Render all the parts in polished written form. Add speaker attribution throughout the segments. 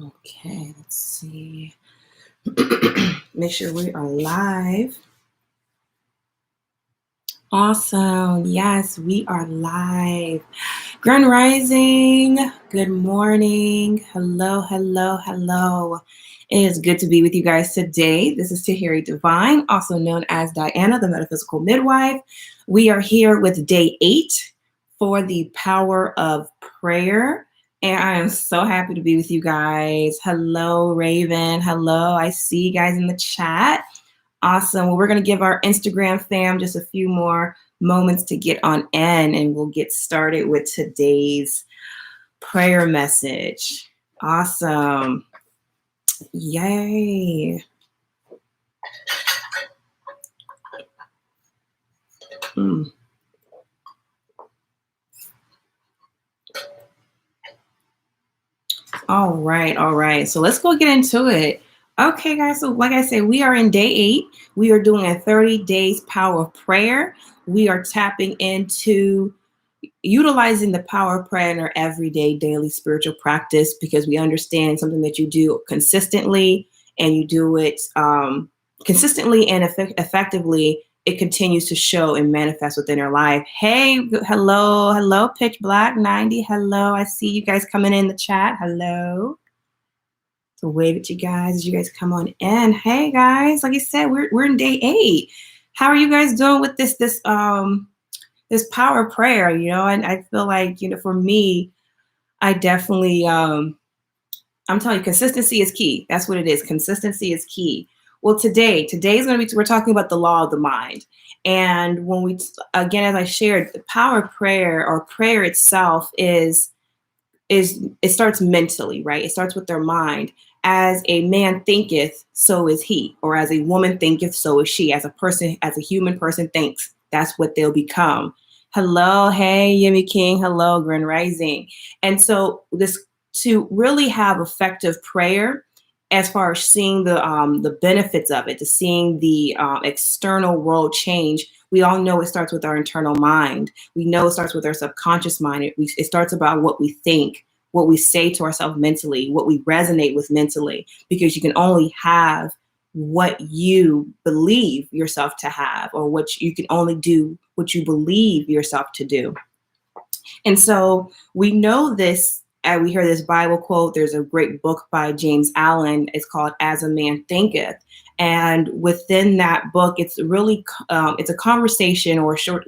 Speaker 1: Okay, let's see. Make sure we are live. Awesome. Yes, we are live. Grand Rising. Good morning. Hello, hello, hello. It is good to be with you guys today. This is Tahiri Divine, also known as Diana, the Metaphysical Midwife. We are here with day 8 for the power of prayer. And I am so happy to be with you guys. Hello, Raven. Hello. I see you guys in the chat. Awesome. Well, we're going to give our Instagram fam just a few more moments to get on in, and we'll get started with today's prayer message. Awesome. Yay. All right. So let's go get into it. Okay, guys. So like I said, we are in day 8. We are doing a 30 days power of prayer. We are tapping into utilizing the power of prayer in our everyday daily spiritual practice, because we understand something that you do consistently and you do it consistently and effectively, it continues to show and manifest within our life. Hey, hello, Pitch Black 90. Hello, I see you guys coming in the chat. Hello. So wave at you guys as you guys come on in. Hey guys, like I said, we're in day 8. How are you guys doing with this power of prayer? And I feel like, for me, I definitely I'm telling you, consistency is key. That's what it is. Consistency is key. Well, today's going to be, we're talking about the law of the mind. And when we, again, as I shared, the power of prayer, or prayer itself, it starts mentally, right? It starts with their mind. As a man thinketh, so is he. Or as a woman thinketh, so is she. As a human person thinks, that's what they'll become. Hello, hey, Yemi King. Hello, Grand Rising. And so to really have effective prayer, as far as seeing the benefits of it, to seeing the external world change, we all know it starts with our internal mind. We know it starts with our subconscious mind. It starts about what we think, what we say to ourselves mentally, what we resonate with mentally, because you can only have what you believe yourself to have, or you can only do what you believe yourself to do. And so we know this, and we hear this Bible quote. There's a great book by James Allen. It's called As a Man Thinketh. And within that book, it's really, it's a conversation, or short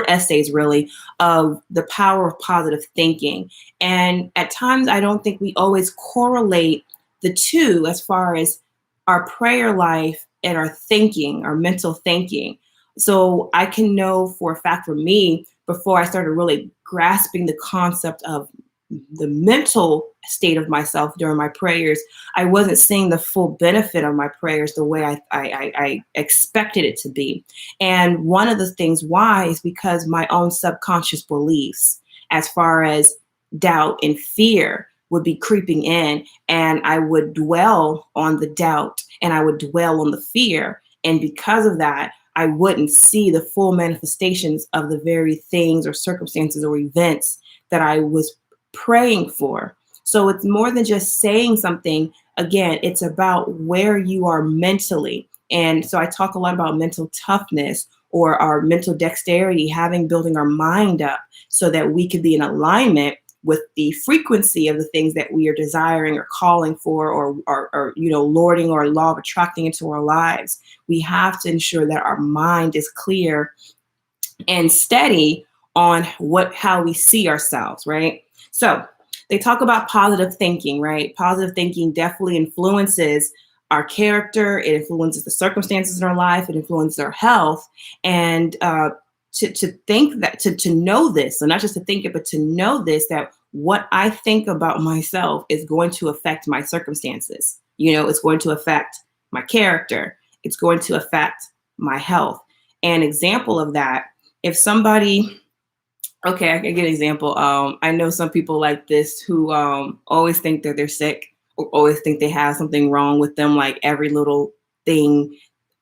Speaker 1: essays really, of the power of positive thinking. And at times, I don't think we always correlate the two as far as our prayer life and our thinking, our mental thinking. So I can know for a fact, for me, before I started really grasping the concept of the mental state of myself during my prayers, I wasn't seeing the full benefit of my prayers the way I expected it to be. And one of the things why is because my own subconscious beliefs, as far as doubt and fear, would be creeping in, and I would dwell on the doubt and I would dwell on the fear. And because of that, I wouldn't see the full manifestations of the very things or circumstances or events that I was praying for. So it's more than just saying something. Again, it's about where you are mentally. And so I talk a lot about mental toughness, or our mental dexterity, building our mind up so that we can be in alignment with the frequency of the things that we are desiring or calling for, or lording, or law of attracting into our lives. We have to ensure that our mind is clear and steady on how we see ourselves, right? So they talk about positive thinking, right? Positive thinking definitely influences our character. It influences the circumstances in our life. It influences our health. And to think that, to know this, so not just to think it, but to know this, that what I think about myself is going to affect my circumstances. It's going to affect my character. It's going to affect my health. An example of that, if somebody, okay, I can give an example. I know some people like this who always think that they're sick, or always think they have something wrong with them, like every little thing.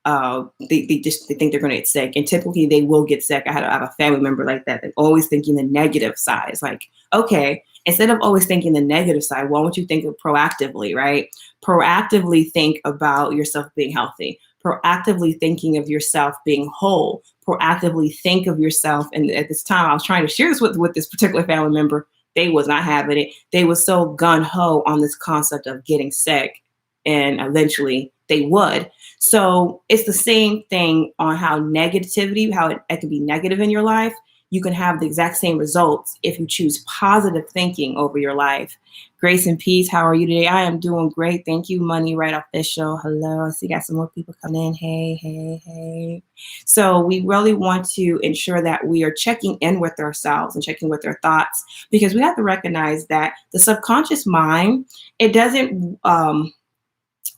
Speaker 1: They think they're going to get sick, and typically they will get sick. I have a family member like that. They're always thinking the negative side. It's like, okay, Instead of always thinking the negative side, why don't you think of proactively, right? Proactively think about yourself being healthy. Proactively thinking of yourself being whole. Proactively think of yourself. And at this time, I was trying to share this with this particular family member. They was not having it. They was so gun-ho on this concept of getting sick, and eventually they would. So it's the same thing on how negativity, how it can be negative in your life. You can have the exact same results if you choose positive thinking over your life. Grace and peace. How are you today? I am doing great. Thank you, Money Right Official. Hello. I see got some more people coming in. Hey, hey, hey. So we really want to ensure that we are checking in with ourselves and checking with our thoughts, because we have to recognize that the subconscious mind, it doesn't,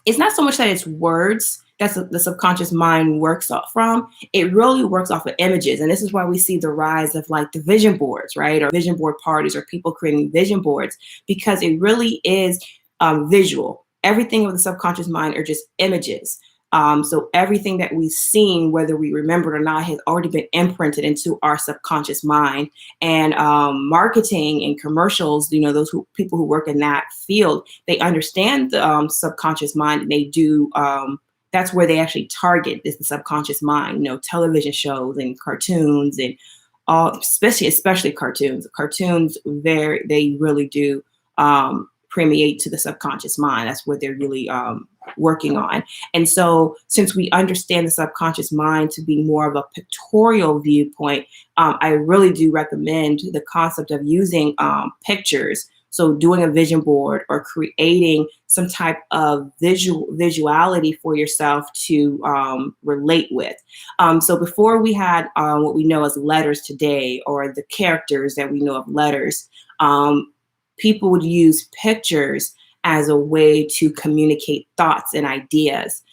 Speaker 1: it's not so much that it's words that's the subconscious mind works off from. It really works off of images. And this is why we see the rise of like the vision boards, right? Or vision board parties, or people creating vision boards, because it really is visual. Everything of the subconscious mind are just images. So everything that we've seen, whether we remember it or not, has already been imprinted into our subconscious mind. And marketing and commercials, you know, people who work in that field, they understand the subconscious mind, and they do. That's where they actually target, is the subconscious mind. You know, television shows and cartoons and all, especially cartoons. Cartoons, they really do permeate to the subconscious mind. That's what they're really working on. And so since we understand the subconscious mind to be more of a pictorial viewpoint, I really do recommend the concept of using pictures. So doing a vision board or creating some type of visuality for yourself to relate with. So before we had what we know as letters today, or the characters that we know of letters, people would use pictures as a way to communicate thoughts and ideas.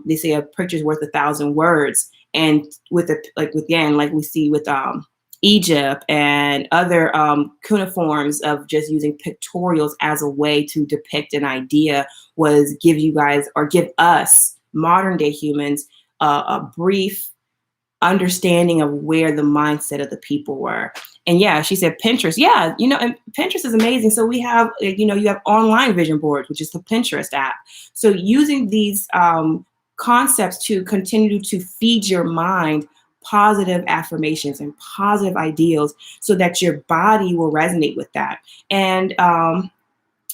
Speaker 1: They say a picture's worth 1,000 words. And with like we see with Egypt and other cuneiforms of just using pictorials as a way to depict an idea, was give you guys, or give us modern day humans, a brief understanding of where the mindset of the people were. And yeah, she said Pinterest. Yeah, you know, and Pinterest is amazing. So we have, you know, you have online vision boards, which is the Pinterest app. So using these concepts to continue to feed your mind positive affirmations and positive ideals, so that your body will resonate with that. And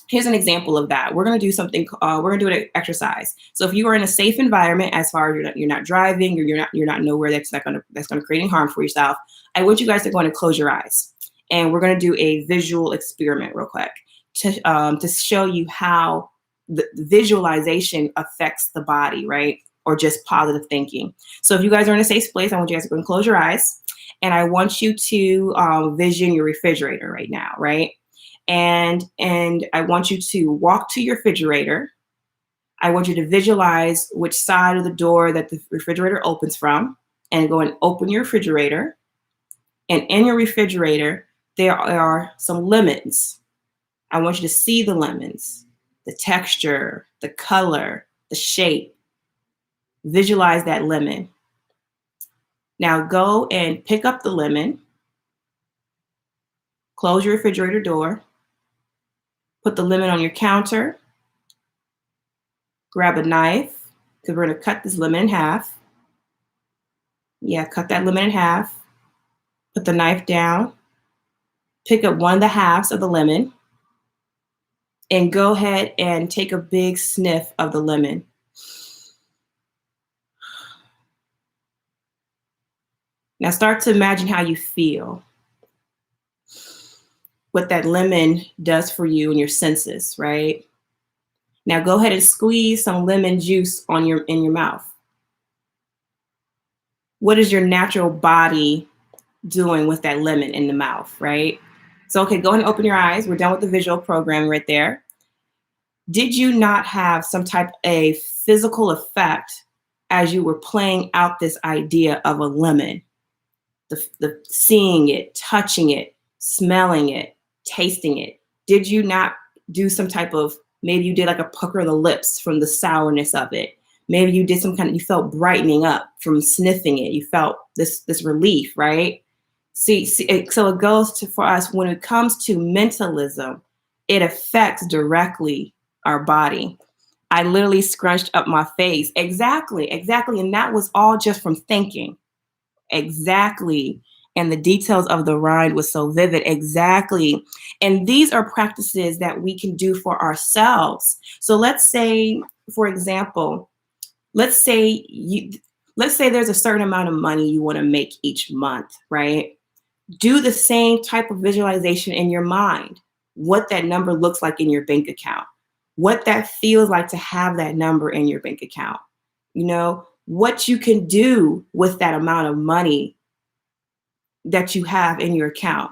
Speaker 1: here's an example of that. We're going to do something. We're going to do an exercise. So if you are in a safe environment, as far as you're not driving, or you're not nowhere that's going to create any harm for yourself, I want you guys to go and close your eyes, and we're going to do a visual experiment real quick to show you how the visualization affects the body, right? Or just positive thinking. So if you guys are in a safe place, I want you guys to go and close your eyes, and I want you to vision your refrigerator right now, right? And I want you to walk to your refrigerator. I want you to visualize which side of the door that the refrigerator opens from, and go and open your refrigerator. And in your refrigerator, there are some lemons. I want you to see the lemons, the texture, the color, the shape. Visualize that lemon. Now go and pick up the lemon, close your refrigerator door, put the lemon on your counter, grab a knife, because we're going to cut this lemon in half. Yeah, cut that lemon in half. Put the knife down, pick up one of the halves of the lemon, and go ahead and take a big sniff of the lemon. Now start to imagine how you feel, what that lemon does for you and your senses, right? Now go ahead and squeeze some lemon juice in your mouth. What is your natural body doing with that lemon in the mouth, right? So, okay, go ahead and open your eyes. We're done with the visual program right there. Did you not have some type of physical effect as you were playing out this idea of a lemon? The seeing it, touching it, smelling it, tasting it. Did you not do some type of, maybe you did like a pucker of the lips from the sourness of it. Maybe you did you felt brightening up from sniffing it. You felt this relief, right? So it goes to, for us, when it comes to mentalism, it affects directly our body. I literally scrunched up my face. Exactly, exactly. And that was all just from thinking. Exactly. And the details of the rind was so vivid. Exactly. And these are practices that we can do for ourselves. So let's say, for example, let's say you let's say there's a certain amount of money you want to make each month, right? Do the same type of visualization in your mind, what that number looks like in your bank account, what that feels like to have that number in your bank account, what you can do with that amount of money that you have in your account.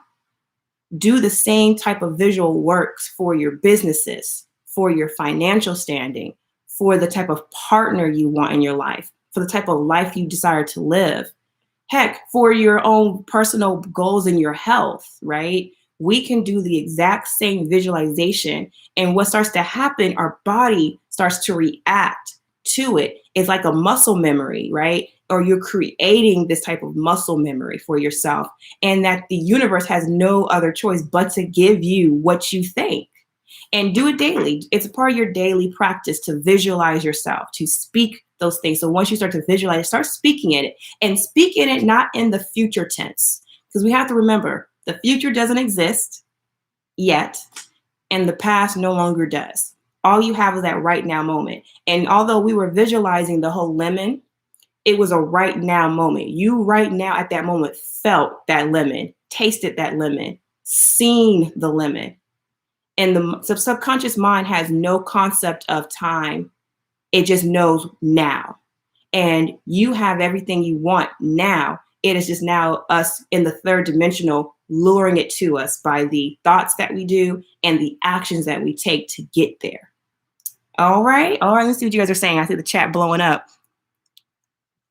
Speaker 1: Do the same type of visual works for your businesses, for your financial standing, for the type of partner you want in your life, for the type of life you desire to live. Heck, for your own personal goals in your health, right? We can do the exact same visualization. And what starts to happen, our body starts to react to it. It's like a muscle memory, right? Or you're creating this type of muscle memory for yourself. And that the universe has no other choice but to give you what you think. And do it daily. It's a part of your daily practice to visualize yourself, to speak those things. So once you start to visualize, start speaking it, and speak in it not in the future tense. Because we have to remember the future doesn't exist yet, and the past no longer does. All you have is that right now moment. And although we were visualizing the whole lemon, it was a right now moment. You right now at that moment felt that lemon, tasted that lemon, seen the lemon. And the subconscious mind has no concept of time. It just knows now. And you have everything you want now. It is just now us in the third dimensional luring it to us by the thoughts that we do and the actions that we take to get there. All right. All right. Let's see what you guys are saying. I see the chat blowing up.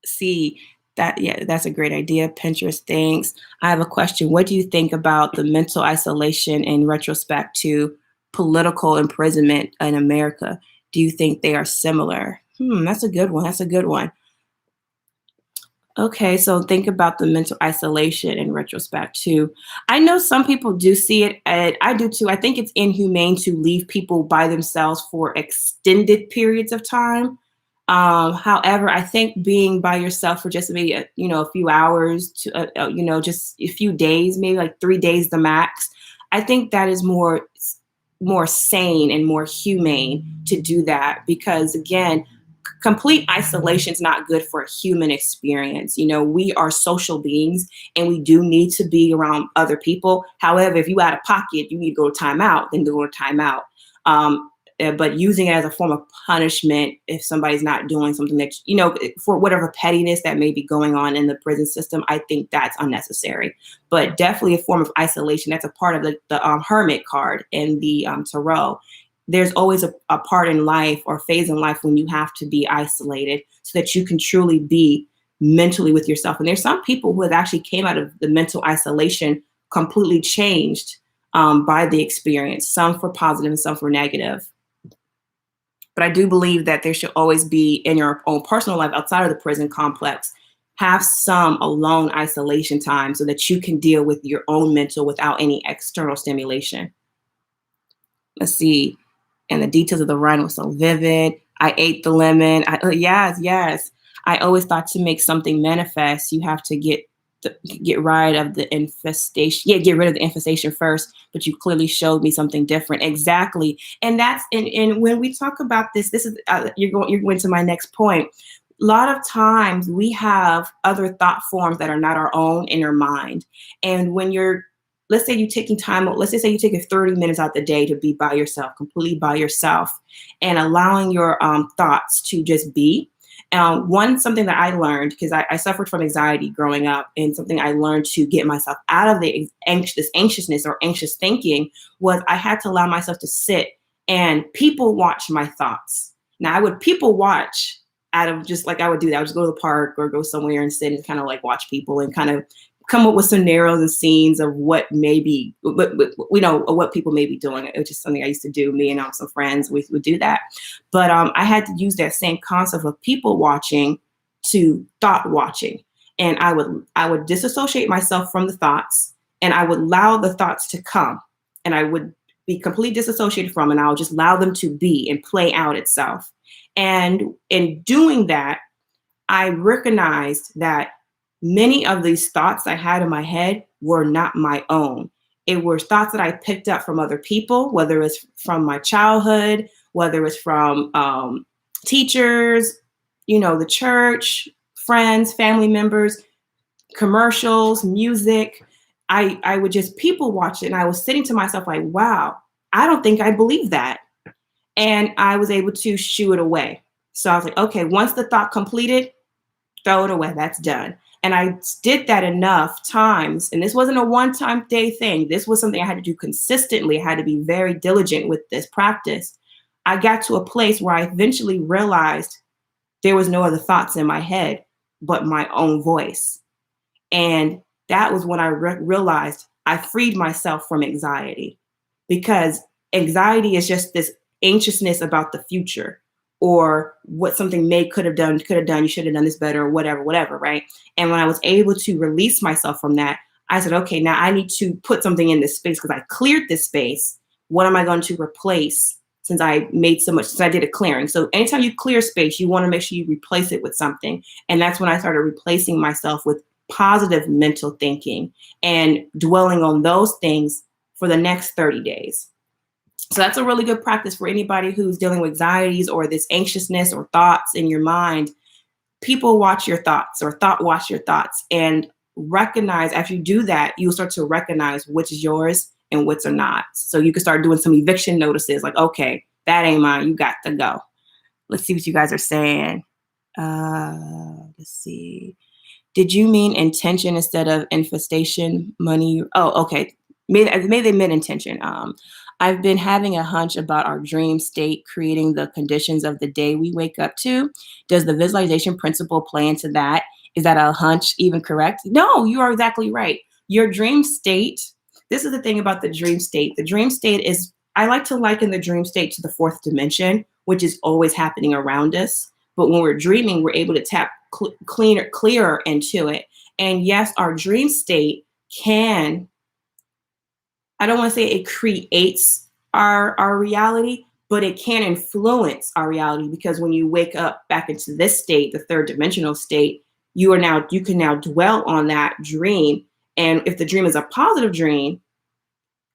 Speaker 1: See that. Yeah, that's a great idea. Pinterest, thanks. I have a question. What do you think about the mental isolation in retrospect to political imprisonment in America? Do you think they are similar? That's a good one. That's a good one. Okay, so think about the mental isolation in retrospect too. I know some people do see it, and I do too. I think it's inhumane to leave people by themselves for extended periods of time. However, I think being by yourself for just maybe a few hours to just a few days, maybe like 3 days the max. I think that is more sane and more humane to do that because again, complete isolation is not good for a human experience. We are social beings and we do need to be around other people. However, if you out of pocket, you need to go to timeout, then go to timeout. But using it as a form of punishment if somebody's not doing something that, for whatever pettiness that may be going on in the prison system, I think that's unnecessary. But definitely a form of isolation. That's a part of the hermit card in the tarot. There's always a part in life or phase in life when you have to be isolated so that you can truly be mentally with yourself. And there's some people who have actually came out of the mental isolation completely changed by the experience, some for positive and some for negative. But I do believe that there should always be in your own personal life outside of the prison complex, have some alone isolation time so that you can deal with your own mental without any external stimulation. Let's see. And the details of the run was so vivid. I ate the lemon. Yes. I always thought to make something manifest, you have to get rid of the infestation. Yeah, get rid of the infestation first. But you clearly showed me something different. Exactly. And that's and when we talk about this is you're going to my next point. A lot of times we have other thought forms that are not our own in our mind. And when let's say you're taking time, let's just say you take 30 minutes out the day to be by yourself, completely by yourself, and allowing your thoughts to just be. Something that I learned, because I suffered from anxiety growing up, and something I learned to get myself out of this anxiousness or anxious thinking was I had to allow myself to sit and people watch my thoughts. Now I would people watch out of just like I would do that. I would just go to the park or go somewhere and sit and kind of like watch people and kind of come up with scenarios and scenes of what people may be doing. It was just something I used to do. Me and some friends, we would do that. But I had to use that same concept of people watching to thought watching. And I would disassociate myself from the thoughts, and I would allow the thoughts to come, and I would be completely disassociated from, and I'll just allow them to be and play out itself. And in doing that, I recognized that many of these thoughts I had in my head were not my own. It were thoughts that I picked up from other people, whether it's from my childhood, whether it's from teachers, the church, friends, family members, commercials, music. I would just people watch it, and I was sitting to myself like, wow, I don't think I believe that. And I was able to shoo it away. So I was like, okay, once the thought completed, throw it away. That's done. And I did that enough times. And this wasn't a one-time day thing. This was something I had to do consistently. I had to be very diligent with this practice. I got to a place where I eventually realized there was no other thoughts in my head but my own voice. And that was when I realized I freed myself from anxiety, because anxiety is just this anxiousness about the future, or what something could have done, you should have done this better, or whatever, right? And when I was able to release myself from that, I said, okay, now I need to put something in this space, because I cleared this space. What am I going to replace, since I did a clearing? So anytime you clear space, you want to make sure you replace it with something. And that's when I started replacing myself with positive mental thinking and dwelling on those things for the next 30 days. So that's a really good practice for anybody who's dealing with anxieties or this anxiousness or thoughts in your mind. People watch your thoughts, or thought watch your thoughts, and recognize, after you do that, you'll start to recognize which is yours and which are not. So you can start doing some eviction notices, like, okay, that ain't mine, you got to go. Let's see what you guys are saying. Let's see. Did you mean intention instead of infestation money? Oh, okay. Maybe they meant intention. I've been having a hunch about our dream state creating the conditions of the day we wake up to. Does the visualization principle play into that? Is that a hunch even correct? No, you are exactly right. Your dream state, this is the thing about the dream state. The dream state is, I like to liken the dream state to the fourth dimension, which is always happening around us. But when we're dreaming, we're able to tap clearer into it. And yes, our dream state can, I don't want to say it creates our reality, but it can influence our reality, because when you wake up back into this state, the third dimensional state, you can now dwell on that dream. And if the dream is a positive dream,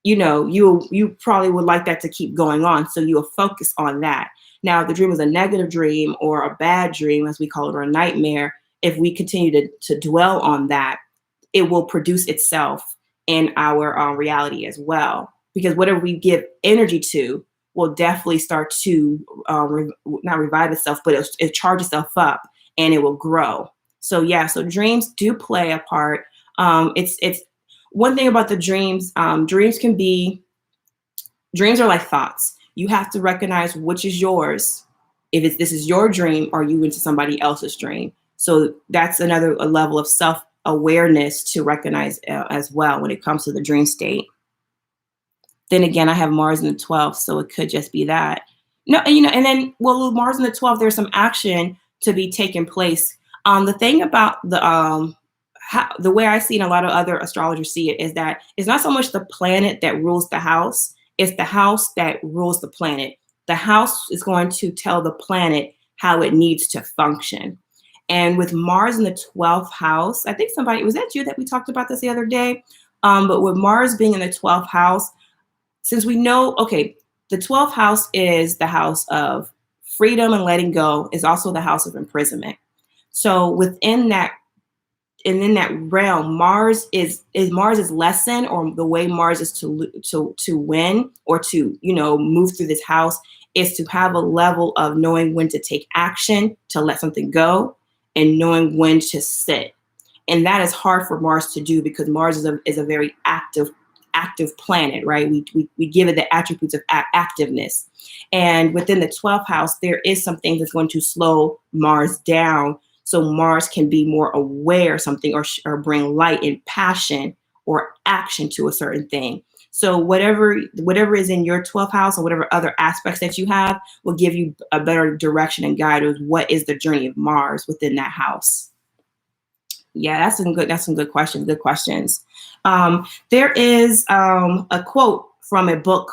Speaker 1: you probably would like that to keep going on. So you'll focus on that. Now, if the dream is a negative dream or a bad dream, as we call it, or a nightmare, if we continue to dwell on that, it will produce itself in our reality as well. Because whatever we give energy to will definitely start to not revive itself, but it'll charge itself up, and it will grow. So yeah, so dreams do play a part. It's one thing about the dreams. Dreams are like thoughts. You have to recognize which is yours. If this is your dream, or you into somebody else's dream. So that's a level of self-awareness to recognize as well when it comes to the dream state. Then again, I have Mars in the 12th, so it could just be that. No, and then, well, with Mars in the 12th, there's some action to be taking place. The thing about the way I see it, and a lot of other astrologers see it, is that it's not so much the planet that rules the house, it's the house that rules the planet. The house is going to tell the planet how it needs to function. And with Mars in the 12th house, I think was that you that we talked about this the other day? But with Mars being in the 12th house, since we know, okay, the 12th house is the house of freedom and letting go, is also the house of imprisonment. So within that, and in that realm, Mars is lesson, or the way Mars is to win, or to move through this house, is to have a level of knowing when to take action, to let something go, and knowing when to sit. And that is hard for Mars to do, because Mars is a very active planet, right? We give it the attributes of activeness. And within the 12th house, there is something that's going to slow Mars down, so Mars can be more aware of something, or bring light and passion or action to a certain thing. So whatever is in your 12th house, or whatever other aspects that you have, will give you a better direction and guide of what is the journey of Mars within that house. Yeah, that's some good questions. Good questions. There is a quote from a book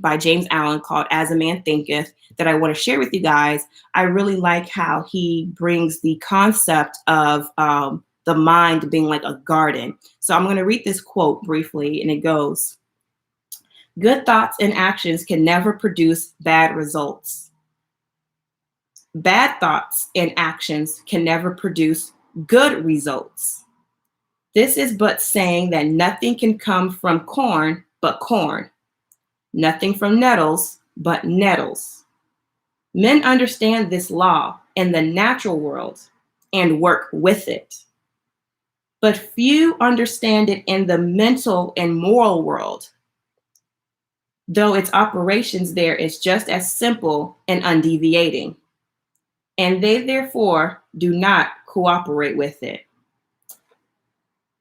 Speaker 1: by James Allen called "As a Man Thinketh" that I want to share with you guys. I really like how he brings the concept of the mind being like a garden. So I'm going to read this quote briefly, and it goes: "Good thoughts and actions can never produce bad results. Bad thoughts and actions can never produce good results. This is but saying that nothing can come from corn but corn, nothing from nettles but nettles. Men understand this law in the natural world and work with it, but few understand it in the mental and moral world, though its operations there is just as simple and undeviating, and they therefore do not cooperate with it."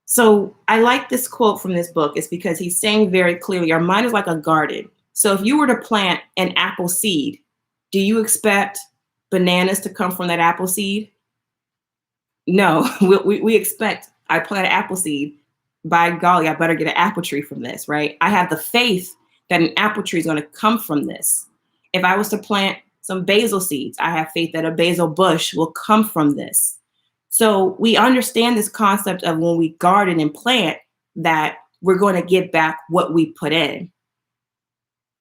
Speaker 1: So I like this quote from this book is because he's saying very clearly, our mind is like a garden. So if you were to plant an apple seed, do you expect bananas to come from that apple seed? No, we expect, I plant an apple seed, by golly, I better get an apple tree from this, right? I have the faith that an apple tree is going to come from this. If I was to plant some basil seeds, I have faith that a basil bush will come from this. So we understand this concept of when we garden and plant that we're going to get back what we put in.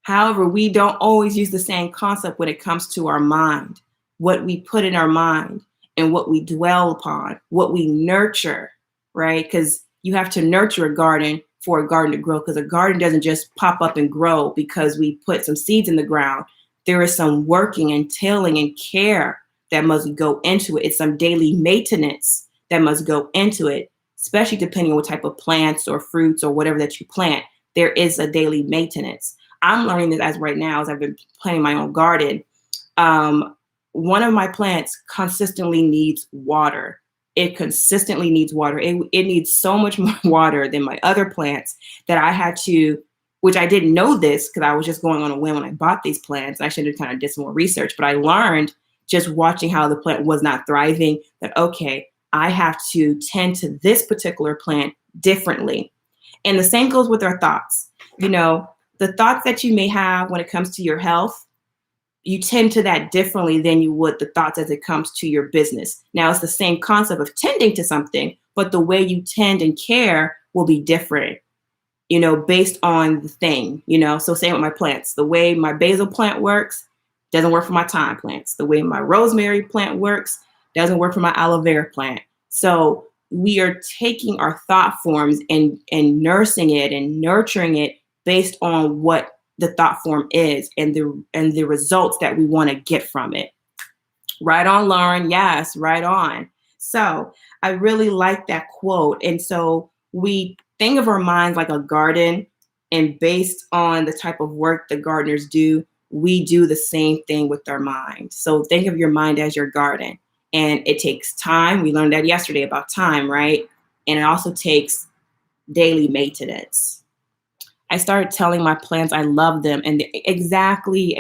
Speaker 1: However, we don't always use the same concept when it comes to our mind, what we put in our mind and what we dwell upon, what we nurture, right? Because you have to nurture a garden for a garden to grow, because a garden doesn't just pop up and grow because we put some seeds in the ground. There is some working and tilling and care that must go into it. It's some daily maintenance that must go into it, especially depending on what type of plants or fruits or whatever that you plant. There is a daily maintenance. I'm learning this as right now, as I've been planting my own garden. One of my plants consistently needs water. It consistently needs water. It needs so much more water than my other plants that I had to, which I didn't know this because I was just going on a whim when I bought these plants. I should have kind of did some more research, but I learned just watching how the plant was not thriving that, okay, I have to tend to this particular plant differently. And the same goes with our thoughts. You know, the thoughts that you may have when it comes to your health, you tend to that differently than you would the thoughts as it comes to your business. Now, it's the same concept of tending to something, but the way you tend and care will be different, you know, based on the thing, you know. So same with my plants. The way my basil plant works doesn't work for my thyme plants. The way my rosemary plant works doesn't work for my aloe vera plant. So we are taking our thought forms and nursing it and nurturing it based on what the thought form is and the results that we want to get from it. Right on, Lauren. Yes, right on. So I really like that quote. And so we think of our minds like a garden, and based on the type of work the gardeners do, we do the same thing with our mind. So think of your mind as your garden, and it takes time. We learned that yesterday about time, right? And it also takes daily maintenance. I started telling my plants I love them, and exactly.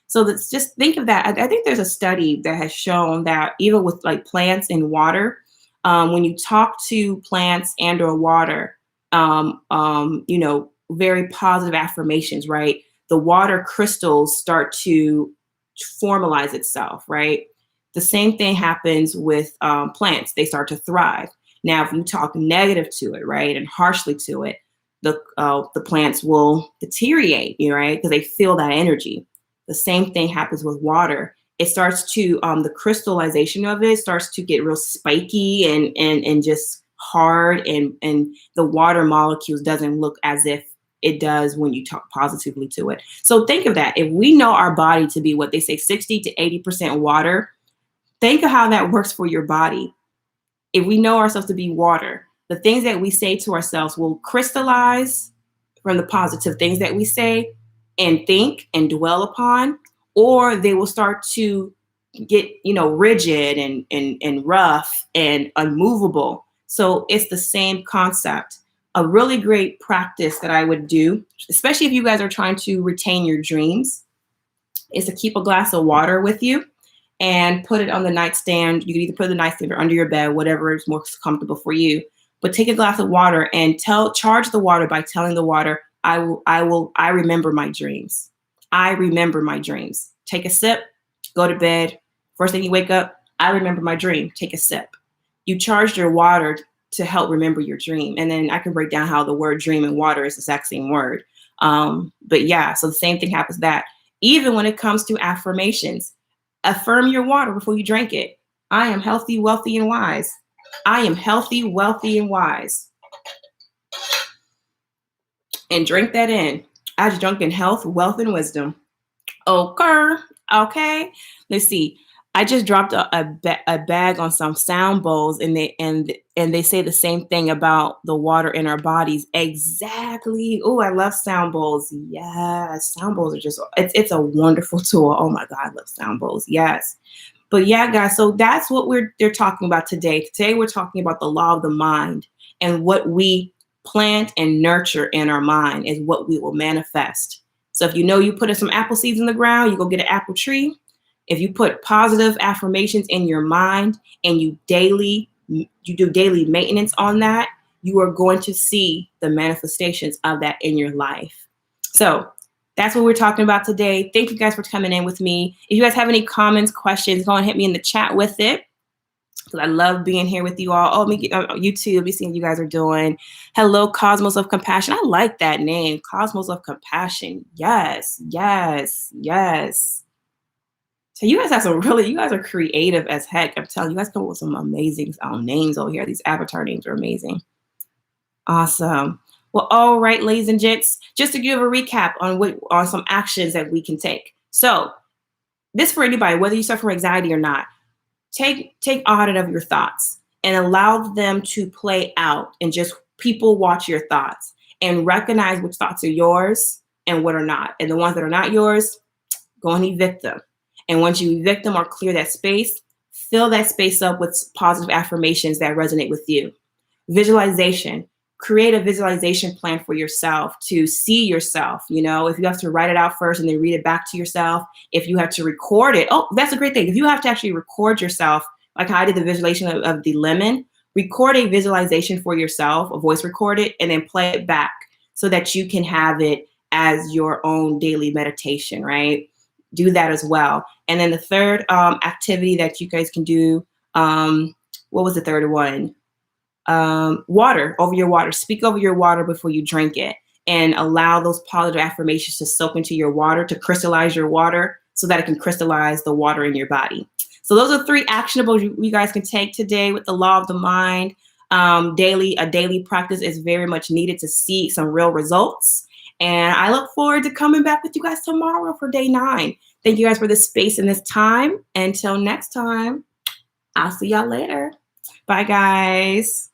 Speaker 1: So let's just think of that. I think there's a study that has shown that even with like plants and water, when you talk to plants and or water, you know, very positive affirmations, right? The water crystals start to formalize itself, right? The same thing happens with plants. They start to thrive. Now, if you talk negative to it, right, and harshly to it, the plants will deteriorate, you know, right? Because they feel that energy. The same thing happens with water. It starts to the crystallization of it starts to get real spiky and just hard, and the water molecules doesn't look as if it does when you talk positively to it. So think of that. If we know our body to be what they say 60 to 80% water, think of how that works for your body. If we know ourselves to be water, the things that we say to ourselves will crystallize from the positive things that we say and think and dwell upon, or they will start to get, you know, rigid and rough and unmovable. So it's the same concept. A really great practice that I would do, especially if you guys are trying to retain your dreams, is to keep a glass of water with you and put it on the nightstand. You can either put it on the nightstand or under your bed, whatever is more comfortable for you. But take a glass of water and charge the water by telling the water, I remember my dreams. I remember my dreams. Take a sip, go to bed. First thing you wake up, I remember my dream. Take a sip. You charged your water to help remember your dream. And then I can break down how the word dream and water is the exact same word. But yeah, so the same thing happens that. Even when it comes to affirmations, affirm your water before you drink it. I am healthy, wealthy, and wise. I am healthy, wealthy, and wise. And drink that in. I just drunk in health, wealth, and wisdom. Okay. Let's see. I just dropped a bag on some sound bowls, and they say the same thing about the water in our bodies. Exactly. Oh, I love sound bowls. Yes, sound bowls are just it's a wonderful tool. Oh my God, I love sound bowls. Yes. But yeah, guys, so that's what they're talking about today. Today we're talking about the law of the mind, and what we plant and nurture in our mind is what we will manifest. So if you put some apple seeds in the ground, you go get an apple tree. If you put positive affirmations in your mind and you do daily maintenance on that, you are going to see the manifestations of that in your life. So that's what we're talking about today. Thank you guys for coming in with me. If you guys have any comments, questions, go and hit me in the chat with it, because I love being here with you all. Oh, YouTube, me seeing what you guys are doing. Hello, Cosmos of Compassion. I like that name, Cosmos of Compassion. Yes, yes, yes. So you guys are creative as heck. I'm telling you, you guys come up with some amazing names over here. These avatar names are amazing. Awesome. Well, all right, ladies and gents, just to give a recap on some actions that we can take. So this for anybody, whether you suffer from anxiety or not, take audit of your thoughts and allow them to play out, and just people watch your thoughts and recognize which thoughts are yours and what are not. And the ones that are not yours, go and evict them. And once you evict them or clear that space, fill that space up with positive affirmations that resonate with you. Visualization. Create a visualization plan for yourself to see yourself. If you have to write it out first and then read it back to yourself, if you have to record it, that's a great thing. If you have to actually record yourself, like how I did the visualization of the lemon, record a visualization for yourself, a voice record it, and then play it back so that you can have it as your own daily meditation, right? Do that as well. And then the third activity that you guys can do, what was the third one? Water, over your water. Speak over your water before you drink it, and allow those positive affirmations to soak into your water, to crystallize your water so that it can crystallize the water in your body. So those are 3 actionables you guys can take today with the law of the mind. A daily practice is very much needed to see some real results. And I look forward to coming back with you guys tomorrow for day 9. Thank you guys for this space and this time. Until next time, I'll see y'all later. Bye, guys.